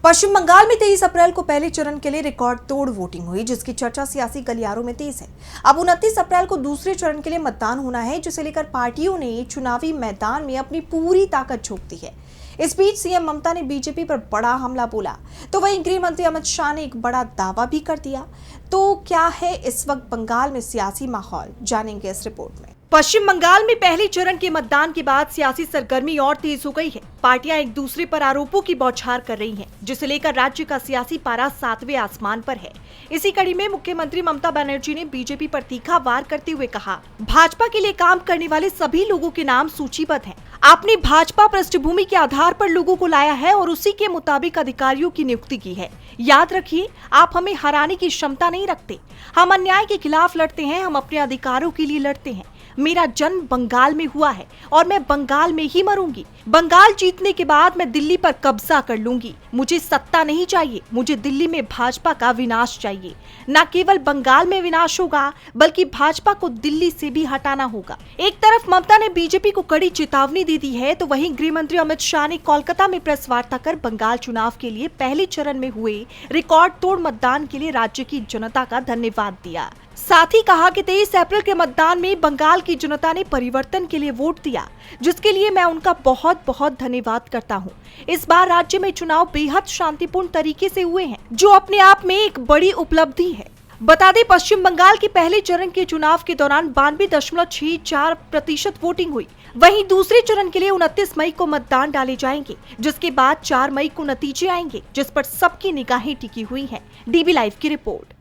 पश्चिम बंगाल में 23 अप्रैल को पहले चरण के लिए रिकॉर्ड तोड़ वोटिंग हुई, जिसकी चर्चा सियासी गलियारों में तेज है। अब 29 अप्रैल को दूसरे चरण के लिए मतदान होना है, जिसे लेकर पार्टियों ने चुनावी मैदान में अपनी पूरी ताकत झोंक दी है। इस बीच सीएम ममता ने बीजेपी पर बड़ा हमला बोला, तो वहीं गृह मंत्री अमित शाह ने एक बड़ा दावा भी कर दिया। तो क्या है इस वक्त बंगाल में सियासी माहौल, जानेंगे इस रिपोर्ट में। पश्चिम बंगाल में पहले चरण के मतदान के बाद सियासी सरगर्मी और तेज हो गई है। पार्टियां एक दूसरे पर आरोपों की बौछार कर रही हैं, जिसे लेकर राज्य का सियासी पारा 7वें आसमान पर है। इसी कड़ी में मुख्यमंत्री ममता बनर्जी ने बीजेपी पर तीखा वार करते हुए कहा, भाजपा के लिए काम करने वाले सभी लोगों के नाम सूचीबद्ध हैं। आपने भाजपा पृष्ठभूमि के आधार पर लोगों को लाया है और उसी के मुताबिक अधिकारियों की नियुक्ति की है। याद रखिए, आप हमें हराने की क्षमता नहीं रखते। हम अन्याय के खिलाफ लड़ते हैं, हम अपने अधिकारों के लिए लड़ते हैं। मेरा जन्म बंगाल में हुआ है और मैं बंगाल में ही मरूंगी। बंगाल जीतने के बाद मैं दिल्ली पर कब्जा कर लूंगी। मुझे सत्ता नहीं चाहिए, मुझे दिल्ली में भाजपा का विनाश चाहिए। न केवल बंगाल में विनाश होगा, बल्कि भाजपा को दिल्ली से भी हटाना होगा। एक तरफ ममता ने बीजेपी को कड़ी चेतावनी दे दी है, तो वहीं गृह मंत्री अमित शाह ने कोलकाता में प्रेस वार्ता कर बंगाल चुनाव के लिए पहले चरण में हुए रिकॉर्ड तोड़ मतदान के लिए राज्य की जनता का धन्यवाद दिया। साथ ही कहा कि 23 अप्रैल के मतदान में बंगाल की जनता ने परिवर्तन के लिए वोट दिया, जिसके लिए मैं उनका बहुत बहुत धन्यवाद करता हूं। इस बार राज्य में चुनाव बेहद शांतिपूर्ण तरीके से हुए हैं, जो अपने आप में एक बड़ी उपलब्धि है। बता दें, पश्चिम बंगाल के पहले चरण के चुनाव के दौरान 92.64% वोटिंग हुई। वहीं दूसरे चरण के लिए 29 मई को मतदान डाले जाएंगे, जिसके बाद 4 मई को नतीजे आएंगे, जिस पर सबकी निगाहें टिकी हुई हैं। डीबी लाइव की रिपोर्ट।